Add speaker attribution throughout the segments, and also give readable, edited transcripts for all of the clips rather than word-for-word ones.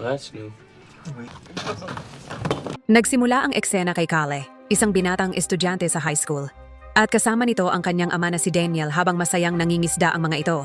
Speaker 1: Well, that's new.
Speaker 2: Nagsimula ang eksena kay Kale, isang binatang estudyante sa high school. At kasama nito ang kanyang ama na si Daniel habang masayang nangingisda ang mga ito.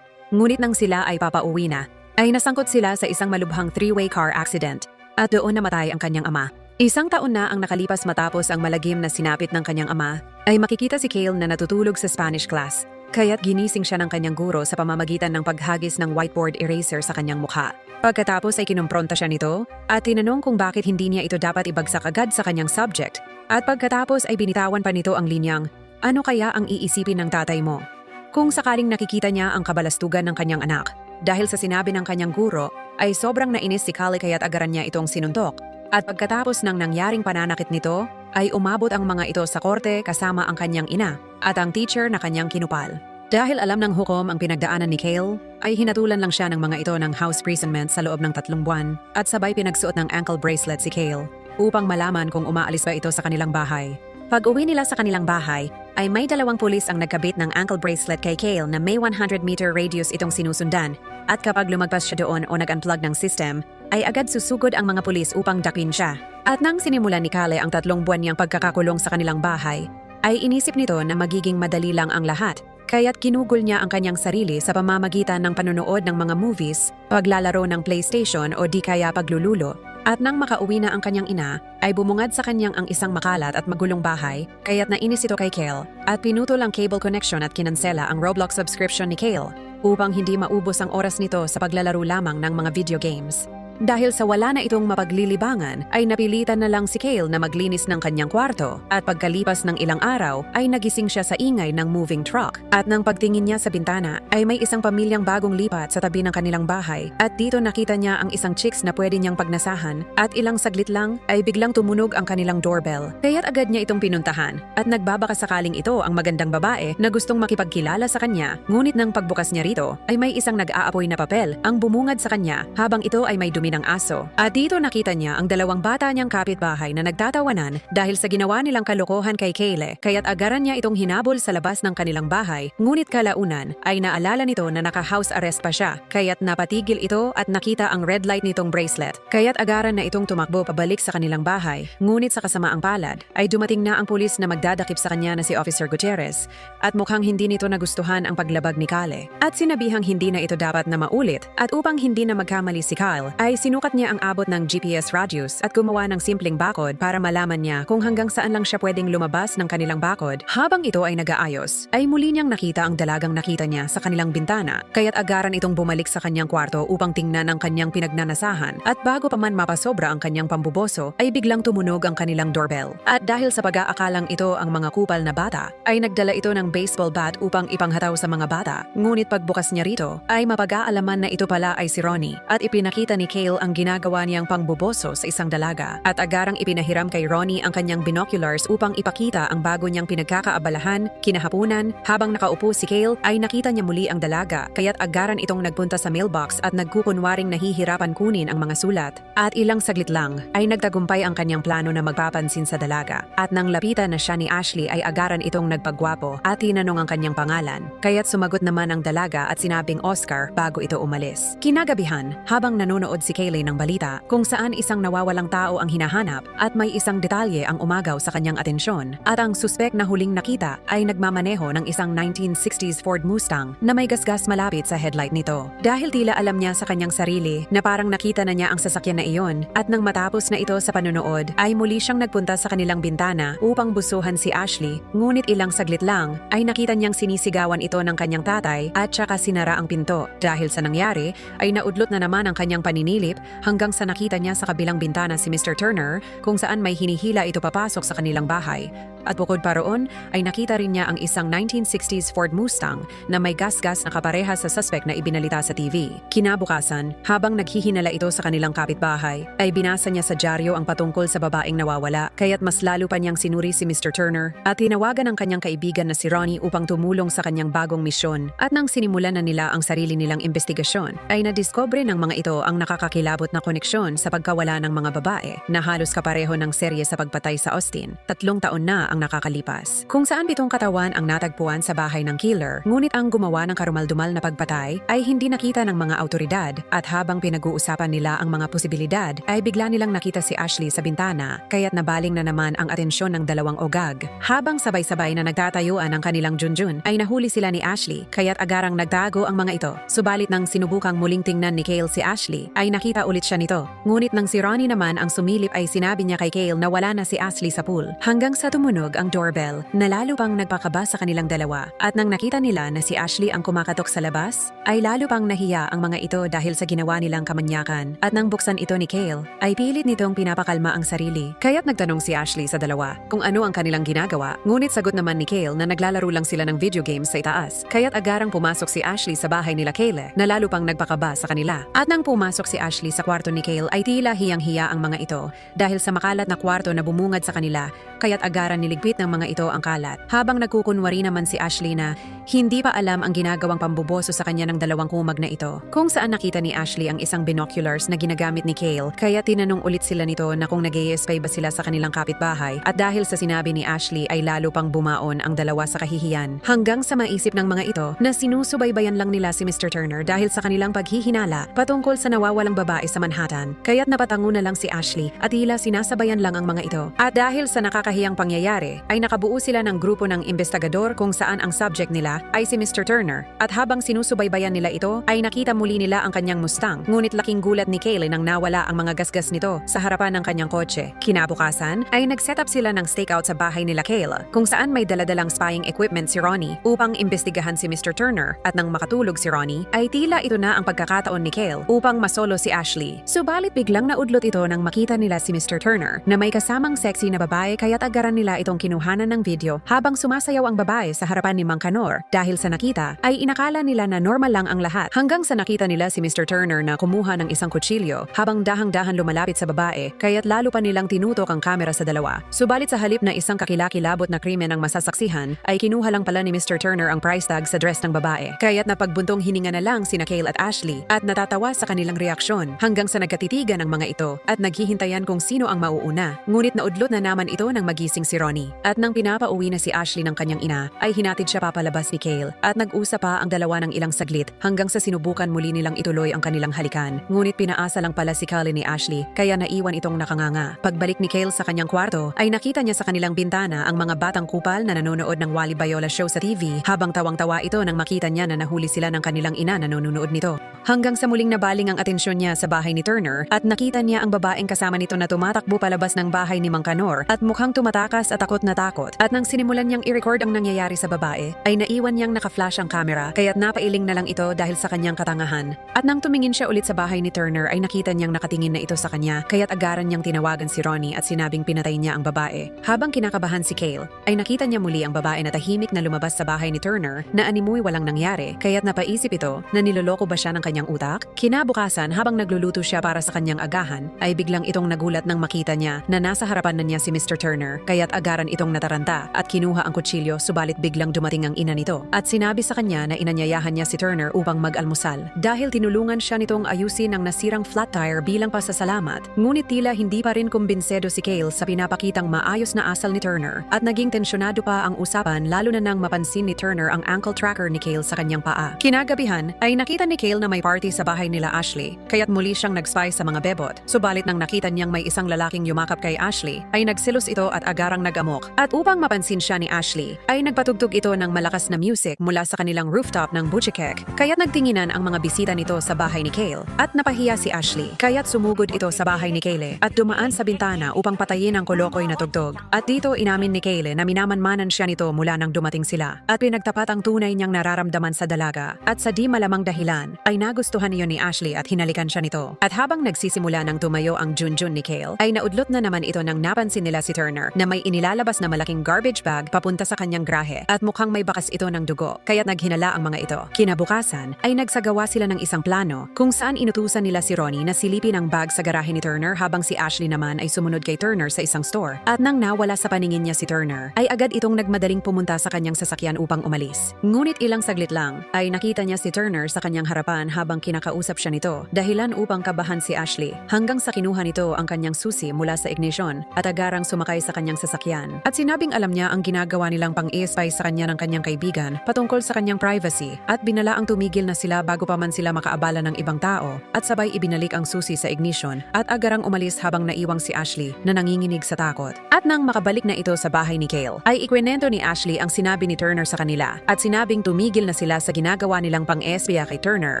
Speaker 2: Ngunit nang sila ay papauwi na, ay nasangkot sila sa isang malubhang three-way car accident at doon namatay ang kanyang ama. Isang taon na ang nakalipas matapos ang malagim na sinapit ng kanyang ama, ay makikita si Kale na natutulog sa Spanish class. Kaya't ginising siya ng kanyang guro sa pamamagitan ng paghagis ng whiteboard eraser sa kanyang mukha. Pagkatapos ay kinumpronta siya nito at tinanong kung bakit hindi niya ito dapat ibagsak agad sa kanyang subject. At pagkatapos ay binitawan pa nito ang linyang, "Ano kaya ang iisipin ng tatay mo?" Kung sakaling nakikita niya ang kabalastugan ng kanyang anak. Dahil sa sinabi ng kanyang guro, ay sobrang nainis si Kale kaya't agaran niya itong sinuntok. At pagkatapos ng nangyaring pananakit nito, ay umabot ang mga ito sa korte kasama ang kanyang ina at ang teacher na kanyang kinupal. Dahil alam ng hukom ang pinagdaanan ni Kale, ay hinatulan lang siya ng mga ito ng house imprisonment sa loob ng 3 buwan at sabay pinagsuot ng ankle bracelet si Kale upang malaman kung umaalis ba ito sa kanilang bahay. Pag-uwi nila sa kanilang bahay, ay may 2 pulis ang nagkabit ng ankle bracelet kay Kale na may 100-meter radius itong sinusundan at kapag lumagpas siya doon o nag-unplug ng system, ay agad susugod ang mga pulis upang dakwin siya. At nang sinimulan ni Kale ang 3 buwan niyang pagkakakulong sa kanilang bahay, ay inisip nito na magiging madali lang ang lahat. Kaya't kinugol niya ang kanyang sarili sa pamamagitan ng panonood ng mga movies, paglalaro ng PlayStation o di kaya paglululo. At nang makauwi na ang kanyang ina, ay bumungad sa kanyang ang isang makalat at magulong bahay, kaya't nainis ito kay Kale at pinutol ang cable connection at kinansela ang Roblox subscription ni Kale upang hindi maubos ang oras nito sa paglalaro lamang ng mga video games. Dahil sa wala na itong mapaglilibangan, ay napilitan na lang si Kale na maglinis ng kanyang kwarto at pagkalipas ng ilang araw ay nagising siya sa ingay ng moving truck. At nang pagtingin niya sa bintana ay may isang pamilyang bagong lipat sa tabi ng kanilang bahay at dito nakita niya ang isang chicks na pwede niyang pagnasahan at ilang saglit lang ay biglang tumunog ang kanilang doorbell. Kaya't agad niya itong pinuntahan at nagbabaka sakaling ito ang magandang babae na gustong makipagkilala sa kanya. Ngunit nang pagbukas niya rito ay may isang nag-aapoy na papel ang bumungad sa kanya habang ito ay may dumi ng aso. At dito nakita niya ang 2 bata niyang kapitbahay na nagtatawanan dahil sa ginawa nilang kalokohan kay Kale, kaya't agaran niya itong hinabol sa labas ng kanilang bahay. Ngunit kalaunan ay naalala nito na naka-house arrest pa siya, kaya't napatigil ito at nakita ang red light nitong bracelet. Kaya't agaran na itong tumakbo pabalik sa kanilang bahay. Ngunit sa kasamaang palad ay dumating na ang pulis na magdadakip sa kanya na si Officer Gutierrez at mukhang hindi nito nagustuhan ang paglabag ni Kale at sinabihang hindi na ito dapat na maulit at upang hindi na magkamali si Kyle ay sinukat niya ang abot ng GPS radius at gumawa ng simpleng bakod para malaman niya kung hanggang saan lang siya pwedeng lumabas ng kanilang bakod. Habang ito ay nag-aayos, ay muli niyang nakita ang dalagang nakita niya sa kanilang bintana, kaya't agaran itong bumalik sa kanyang kwarto upang tingnan ang kanyang pinagnanasahan at bago pa man mapasobra ang kanyang pambuboso, ay biglang tumunog ang kanilang doorbell. At dahil sa pag-aakalang ito ang mga kupal na bata, ay nagdala ito ng baseball bat upang ipanghataw sa mga bata. Ngunit pagbukas niya rito, ay mapag-aalaman na ito pala ay si Ronnie at ipinakita ni Kale ang ginagawa niyang pangbuboso sa isang dalaga at agarang ipinahiram kay Ronnie ang kanyang binoculars upang ipakita ang bago niyang pinagkakaabalahan. Kinahapunan, habang nakaupo si Kale ay nakita niya muli ang dalaga kaya't agaran itong nagpunta sa mailbox at nagkukunwaring nahihirapan kunin ang mga sulat. At ilang saglit lang ay nagtagumpay ang kanyang plano na magpapansin sa dalaga at nang lapitan na siya ni Ashley ay agaran itong nagpagwapo at tinanong ang kanyang pangalan. Kaya't sumagot naman ang dalaga at sinabing Oscar bago ito umalis. Kinagabihan, habang nanonood si Kale ng balita kung saan isang nawawalang tao ang hinahanap at may isang detalye ang umagaw sa kanyang atensyon at ang suspek na huling nakita ay nagmamaneho ng isang 1960s Ford Mustang na may gasgas malapit sa headlight nito. Dahil tila alam niya sa kanyang sarili na parang nakita na niya ang sasakyan na iyon at nang matapos na ito sa panonood ay muli siyang nagpunta sa kanilang bintana upang busuhan si Ashley, ngunit ilang saglit lang ay nakita niyang sinisigawan ito ng kanyang tatay at saka sinara ang pinto. Dahil sa nangyari ay naudlot na naman ang kanyang paninilip hanggang sa nakita niya sa kabilang bintana si Mr. Turner kung saan may hinihila ito papasok sa kanilang bahay. At bukod pa roon ay nakita rin niya ang isang 1960s Ford Mustang na may gas-gas na kapareha sa suspect na ibinalita sa TV. Kinabukasan, habang naghihinala ito sa kanilang kapitbahay, ay binasa niya sa dyaryo ang patungkol sa babaeng nawawala kaya't mas lalo pa niyang sinuri si Mr. Turner at tinawagan ang kanyang kaibigan na si Ronnie upang tumulong sa kanyang bagong misyon. At nang sinimulan na nila ang sarili nilang investigasyon, ay nadiskubre ng mga ito ang nakakakilabot na koneksyon sa pagkawala ng mga babae na halos kapareho ng serye sa pagpatay sa Austin. 3 taon na ang nakakalipas. Kung saan 7 katawan ang natagpuan sa bahay ng killer, ngunit ang gumawa ng karumaldumal na pagpatay ay hindi nakita ng mga autoridad at habang pinag-uusapan nila ang mga posibilidad ay bigla nilang nakita si Ashley sa bintana kaya't nabaling na naman ang atensyon ng dalawang ogag. Habang sabay-sabay na nagtatayuan ang kanilang junjun ay nahuli sila ni Ashley kaya't agarang nagtago ang mga ito. Subalit nang sinubukang muling tingnan ni Cale si Ashley ay nakita ulit siya nito. Ngunit nang si Ronnie naman ang sumilip ay sinabi niya kay Cale na wala na si Ashley sa pool. Hanggang sa tumunog ang doorbell na lalo pang nagpakaba sa kanilang dalawa at nang nakita nila na si Ashley ang kumakatok sa labas ay lalo pang nahiya ang mga ito dahil sa ginawa nilang kamanyakan at nang buksan ito ni Cale ay pilit nitong pinapakalma ang sarili. Kaya't nagtanong si Ashley sa dalawa kung ano ang kanilang ginagawa ngunit sagot naman ni Cale na naglalaro lang sila ng video games sa itaas. Kaya't agarang pumasok si Ashley sa bahay nila Cale na lalo pang nagpakaba sa kanila. At nang pumasok si Ashley sa kwarto ni Cale ay tila hiyang-hiya ang mga ito dahil sa makalat na kwarto na bumungad sa kanila kaya't agaran niligpit ng mga ito ang kalat. Habang nagkukunwari naman si Ashley na hindi pa alam ang ginagawang pambuboso sa kanya ng dalawang kumag na ito. Kung saan nakita ni Ashley ang isang binoculars na ginagamit ni Cale kaya tinanong ulit sila nito na kung nag-i-spy ba sila sa kanilang kapitbahay at dahil sa sinabi ni Ashley ay lalo pang bumaon ang dalawa sa kahihiyan hanggang sa maisip ng mga ito na sinusubaybayan lang nila si Mr. Turner dahil sa kanilang paghihinala patungkol sa nawawalang babae sa Manhattan. Kaya't napatango na lang si Ashley at tila sinasabayan lang ang mga ito. At dahil sa nakakahiyang pangyayari ay nakabuo sila ng grupo ng investigador kung saan ang subject nila ay si Mr. Turner at habang sinusubaybayan nila ito ay nakita muli nila ang kanyang Mustang ngunit laking gulat ni Cale nang nawala ang mga gasgas nito sa harapan ng kanyang kotse. Kinabukasan ay nag-set up sila ng stakeout sa bahay nila Cale kung saan may daladalang spying equipment si Ronnie upang imbestigahan si Mr. Turner at nang makatulog si Ronnie ay tila ito na ang pagkakataon ni Cale upang masolo si Ashley. Subalit biglang naudlot ito nang makita nila si Mr. Turner na may kasamang sexy na babae kaya't agaran nila itong kinuhanan ng video habang sumasayaw ang babae sa harapan ni Mang Canor. Dahil sa nakita ay inakala nila na normal lang ang lahat hanggang sa nakita nila si Mr. Turner na kumuha ng isang kutsilyo habang dahang-dahan lumalapit sa babae kaya't lalo pa nilang tinutok ang kamera sa dalawa. Subalit sa halip na isang kakilakilabot na krimen ang masasaksihan ay kinuha lang pala ni Mr. Turner ang price tag sa dress ng babae kaya't napagbuntong hininga na lang sina Cale at Ashley at natatawa sa kanilang reaksyon hanggang sa nagkatitigan ang mga ito at naghihintayan kung sino ang mauuna. Ngunit naudlot na naman ito nang magising si Ronnie at nang pinapauwi na si Ashley ng kanyang ina ay hinatid siya papalabas ni Cale at nag-usap pa ang dalawa ng ilang saglit hanggang sa sinubukan muli nilang ituloy ang kanilang halikan. Ngunit pinaasa lang pala si Cale ni Ashley kaya naiwan itong nakanganga. Pagbalik ni Cale sa kanyang kwarto ay nakita niya sa kanilang bintana ang mga batang kupal na nanonood ng Wally Bayola show sa TV habang tawang-tawa ito nang makita niya na nahuli sila ng kanilang ina na nanonood nito. Hanggang sa muling nabaling ang atensyon niya sa bahay ni Turner at nakita niya ang babaeng kasama nito na tumatakbo palabas ng bahay ni Mang Canor at mukhang tumatakas at takot na takot. At nang sinimulan niyang i-record ang nangyayari sa babae ay naiwan niyang naka-flash ang camera kaya't napailing na lang ito dahil sa kanyang katangahan. At nang tumingin siya ulit sa bahay ni Turner ay nakita niyang nakatingin na ito sa kanya kaya't agaran niyang tinawagan si Ronnie at sinabing pinatay niya ang babae. Habang kinakabahan si Cale ay nakita niya muli ang babae na tahimik na lumabas sa bahay ni Turner na animuy walang nangyari kaya't napaisip ito na niloloko ba siya ng kanyang utak. Kinabukasan habang nagluluto siya para sa kanyang agahan ay biglang itong nagulat nang makita niya na nasa harapan na niya si Mr. Turner kaya't agaran itong nataranta at kinuha ang kutsilyo subalit biglang dumating ang ina nito at sinabi sa kanya na inanyayahan niya si Turner upang mag-almusal dahil tinulungan siya nitong ayusin ang nasirang flat tire bilang pasasalamat. Ngunit tila hindi pa rin kumbinsedo si Cale sa pinapakitang maayos na asal ni Turner at naging tensyonado pa ang usapan lalo na nang mapansin ni Turner ang ankle tracker ni Cale sa kanyang paa. Kinagabihan ay nakita ni Cale na may party sa bahay nila Ashley kaya't muli siyang nag-spy sa mga bebot. Subalit nang nakita niyang may isang lalaking yumakap kay Ashley ay nagselos ito at agarang nag-amok. At upang mapansin siya ni Ashley ay nagpatugtog ito ng malakas na music mula sa kanilang rooftop ng Butchikek kaya't nagtinginan ang mga bisita nito sa bahay ni Cale at napahiya si Ashley kaya't sumugod ito sa bahay ni Cale at dumaan sa bintana upang patayin ang kolokoy na tugtog. At dito inamin ni Cale na minamanmanan siya nito mula nang dumating sila at pinagtapat ang tunay niyang nararamdaman sa dalaga at sa di malamang dahilan ay nagustuhan niyo ni Ashley at hinalikan siya nito. At habang nagsisimula ng tumayo ang junjun ni Cale ay naudlot na naman ito nang napansin nila si Turner na may inilalabas na malaking garbage bag papunta sa kanyang grahe at mukhang may bakas ito ng dugo kaya't naghinala ang mga ito. Kinabukasan ay nagsagawa sila ng isang plano kung saan inutusan nila si Ronnie na silipin ang bag sa garahe ni Turner habang si Ashley naman ay sumunod kay Turner sa isang store. At nang nawala sa paningin niya si Turner ay agad itong nagmadaling pumunta sa kanyang sasakyan upang umalis. Ngunit ilang saglit lang ay nakita niya si Turner sa kanyang harapan habang kinakausap siya nito dahilan dahilan upang kabahan si Ashley hanggang sa kinuha nito ang kanyang susi mula sa ignition at agarang sumakay sa kanyang sasakyan. At sinabing alam niya ang ginagawa nilang pang-i-spy sa kanya ng kanyang kaibigan patungkol sa kanyang privacy at binalaang tumigil na sila bago pa man sila makaabala ng ibang tao at sabay ibinalik ang susi sa ignition at agarang umalis habang naiwang si Ashley na nanginginig sa takot. At nang makabalik na ito sa bahay ni Cale, ay ikwenento ni Ashley ang sinabi ni Turner sa kanila at sinabing tumigil na sila sa ginagawa nilang pang-espya kay Turner.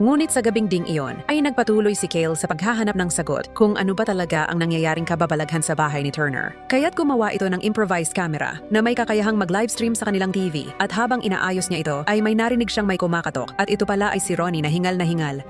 Speaker 2: Ngunit sa gabing ding iyon ay nagpatuloy si Cale sa paghahanap ng sagot kung ano ba talaga ang nangyayaring kababalaghan sa bahay ni Turner. Kaya't gumawa ito ng improvised camera na may kakayahang mag-livestream sa kanilang TV at habang inaayos niya ito ay may narinig siyang may kumakatok at ito pala ay si Ronnie na hingal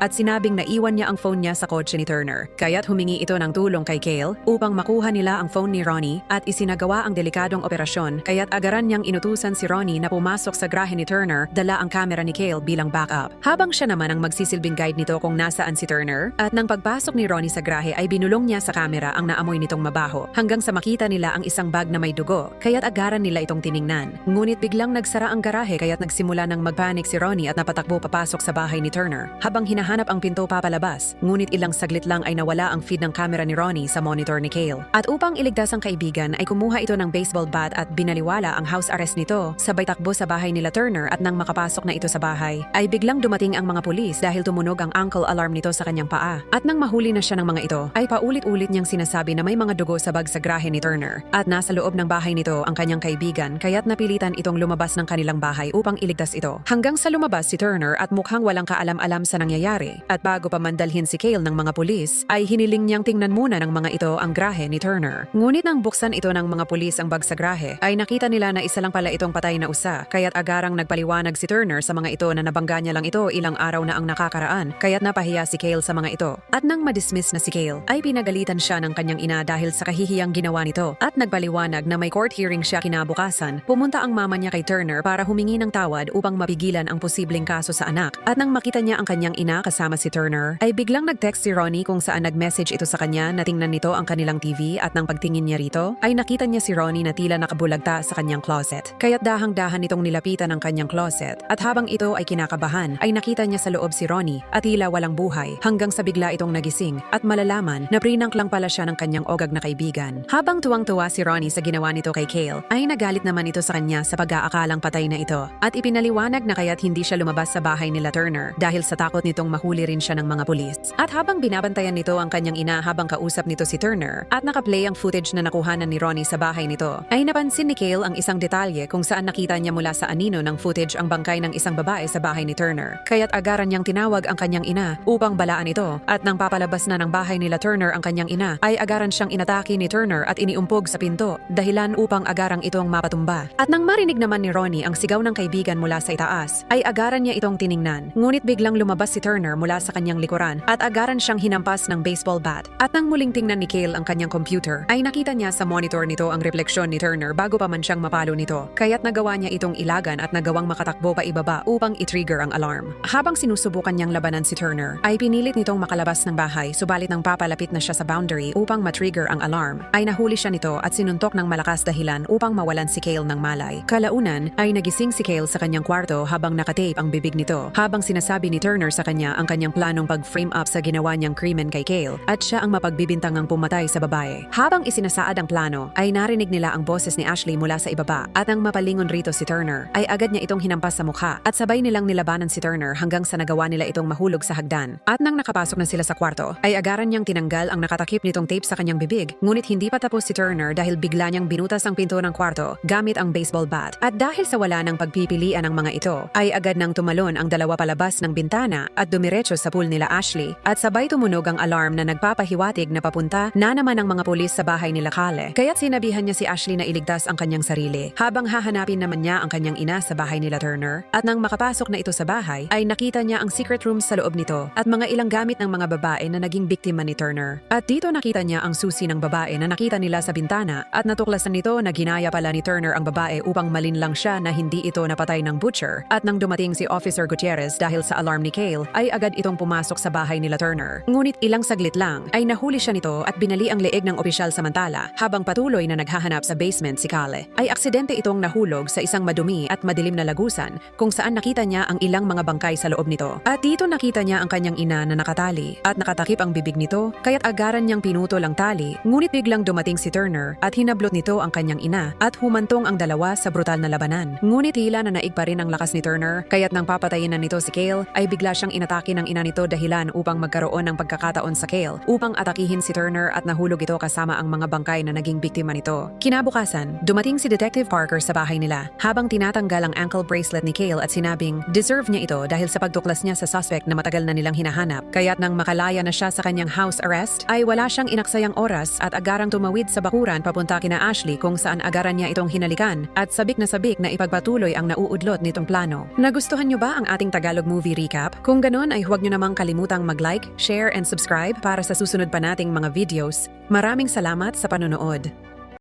Speaker 2: at sinabing naiwan niya ang phone niya sa kotse ni Turner. Kaya't humingi ito ng tulong kay Cale upang makuha nila ang phone ni Ronnie at isinagawa ang delikadong operasyon kaya't agaran niyang inutusan si Ronnie na pumasok sa grahe ni Turner dala ang camera ni Cale bilang backup. Habang siya naman ang magsisilbing guide nito kung nasaan si Turner at nang pagpasok ni Ronnie sa grahe ay binulong niya sa camera ang naamoy nitong mabaho hanggang sa makita nila ang isang bag na may dugo kaya't agaran nila itong tiningnan. Ngunit biglang nagsara ang garahe kaya't nagsimula ng magpanik si Ronnie at napatakbo papasok sa bahay ni Turner habang hinahanap ang pinto papalabas. Ngunit ilang saglit lang ay nawala ang feed ng camera ni Ronnie sa monitor ni Cale. At upang iligtas ang kaibigan ay kumuha ito ng baseball bat at binaliwala ang house arrest nito sabay takbo sa bahay nila Turner at nang makapasok na ito sa bahay ay biglang dumating ang mga pulis dahil tumunog ang ankle alarm nito sa kanyang paa. At nang mahuli na siya ng mga ito ay paulit-ulit niyang sinasabi na may mga dugo sa bag sa grahe ni Turner at nasa loob ng bahay nito ang kanyang kaibigan kaya't napilitan itong lumabas ng kanilang bahay upang iligtas ito. Hanggang sa lumabas si Turner at mukhang walang kaalam-alam sa nangyayari at bago pa mandalhin si Cale ng mga pulis ay hiniling niyang tingnan muna ng mga ito ang grahe ni Turner. Ngunit nang buksan ito ng mga pulis ang bag sa grahe ay nakita nila na isa lang pala itong patay na usa kaya't agarang nagpaliwanag si Turner sa mga ito na nabangga niya lang ito ilang araw na ang nakakaraan kaya't napahiya si Cale sa mga ito. At nang madismiss na si Cale ay pinagalitan siya ng kanyang ina dahil sa kahihiyang ginawa nito at nagpaliwanag na may court hearing siya kinabukasan. Pumunta ang mama niya kay Turner para humingi ng tawad upang mapigilan ang posibleng kaso sa anak at nang makita niya ang kanyang ina kasama si Turner ay biglang nag-text si Ronnie kung saan nag-message ito sa kanya na tingnan nito ang kanilang TV at nang pagtingin niya rito ay nakita niya si Ronnie na tila nakabulagta sa kanyang closet. Kaya't dahang-dahan nitong nilapitan ang kanyang closet at habang ito ay kinakabahan ay nakita niya sa loob si Ronnie at tila walang buhay hanggang sa bigla itong nagising at malalaman na prank lang pala siya ng kanyang ogag na kaibigan. Habang tuwang-tuwa si Ronnie sa ginawa nito kay Cale ay nagalit naman ito sa kanya sa pag-aakalang patay na ito at ipinaliwanag na kaya't hindi siya lumabas sa bahay nila Turner dahil sa takot nitong mahuli rin siya ng mga pulis. At habang binabantayan nito ang kanyang ina habang kausap nito si Turner at nakaplay ang footage na nakuhanan ni Ronnie sa bahay nito ay napansin ni Cale ang isang detalye kung saan nakita niya mula sa anino ng footage ang bangkay ng isang babae sa bahay ni Turner. Kaya't agaran niyang tinawag ang kanyang ina upang balaan ito at nang papalabas na ng bahay nila Turner ang kanyang ina ay agaran siyang inatake ni Turner at iniumpog sa pinto dahilan upang agarang itong mapatumba. At nang marinig naman ni Ronnie ang sigaw ng kaibigan mula sa itaas ay agaran niya itong tiningnan. Ngunit biglang lumabas si Turner mula sa kanyang likuran at agaran siyang hinampas ng baseball bat. At nang muling tingnan ni Cale ang kanyang computer ay nakita niya sa monitor nito ang refleksyon ni Turner bago pa man siyang mapalo nito. Kaya't nagawa niya itong ilagan at nagawang makatakbo pa ibaba upang i-trigger ang alarm. Habang sinusubukan niyang labanan si Turner ay pinilit nitong makalabas ng bahay subalit nang papalapit na siya sa boundary upang matrigger ang alarm ay nahuli siya nito at sinuntok ng malakas dahilan upang mawalan si Cale ng malay. Kalaunan ay nagising si Cale sa kanyang kwarto habang nakatape ang bibig nito habang sinasabi ni Turner sa kanya ang kanyang planong pag-frame up sa ginawa niyang krimen kay Cale at siya ang mapagbibintangang pumatay sa babae. Habang isinasaad ang plano ay narinig nila ang boses ni Ashley mula sa ibaba at ang mapalingon rito si Turner ay agad niya itong hinampas sa mukha at sabay nilang nilabanan si Turner hanggang sa nagawa nila itong mahulog sa hagdan. At nang nakapasok na sila sa kwarto ay agaran niyang tinanggal ang nakatakip nitong tape sa kanyang bibig ngunit hindi pa tapos si Turner dahil bigla niyang binutas ang pinto ng kwarto gamit ang baseball bat. At dahil sa wala ng pagpipilian ng mga ito ay agad nang tumalon ang dalawa palabas ng bintana at dumiretso sa pool nila Ashley at sabay tumunog ang alarm na nagpapahiwatig na papunta na naman ang mga pulis sa bahay nila Cale. Kaya't sinabihan niya si Ashley na iligtas ang kanyang sarili habang hahanapin naman niya ang kanyang ina sa bahay nila Turner. At nang makapasok na ito sa bahay ay nakita niya ang secret room sa loob nito at mga ilang gamit ng mga babae na naging biktima ni Turner. At dito nakita niya ang susi ng babae na nakita nila sa bintana at natuklasan nito na ginaya pala ni Turner ang babae upang malinlang siya na hindi ito napatay ng butcher. At nang dumating si Officer Gutierrez dahil sa alarm ni Cale ay agad itong pumasok sa bahay nila Turner. Ngunit ilang saglit lang ay nahuli siya nito at binali ang leeg ng opisyal samantala habang patuloy na naghahanap sa basement si Cale. Ay aksidente itong nahulog sa isang madumi at madilim na lagusan kung saan nakita niya ang ilang mga bangkay sa loob nito. At dito nakita niya ang kanyang ina na nakatali at nakatakip ang bibig nito kaya't agaran niyang pinutol ang tali ngunit biglang dumating si Turner at hinablot nito ang kanyang ina at humantong ang dalawa sa brutal na labanan. Ngunit tila na naig pa rin ang lakas ni Turner kaya't nang papatayin na nito si Cale ay bigla siyang inatake ng ina nito dahilan upang magkaroon ng pagkakataon sa Cale upang atakihin si Turner at nahulog ito kasama ang mga bangkay na naging biktima nito. Kinabukasan, dumating si Detective Parker sa bahay nila habang tinatanggal ang ankle bracelet ni Cale at sinabing deserve niya ito dahil sa pagtuklas niya sa suspect na matagal na nilang hinahanap. Kaya't nang makalaya na siya sa kanyang house arrest ay wala siyang inaksayang oras at agarang tumawid sa bakuran papunta kina Ashley kung saan agaran niya itong hinalikan at sabik na ipagpatuloy ang nauudlot nitong plano. Nagustuhan niyo ba ang ating Tagalog movie recap? Kung ganun ay huwag niyo namang kalimutang mag-like, share and subscribe para sa susunod pa nating mga videos. Maraming salamat sa panonood.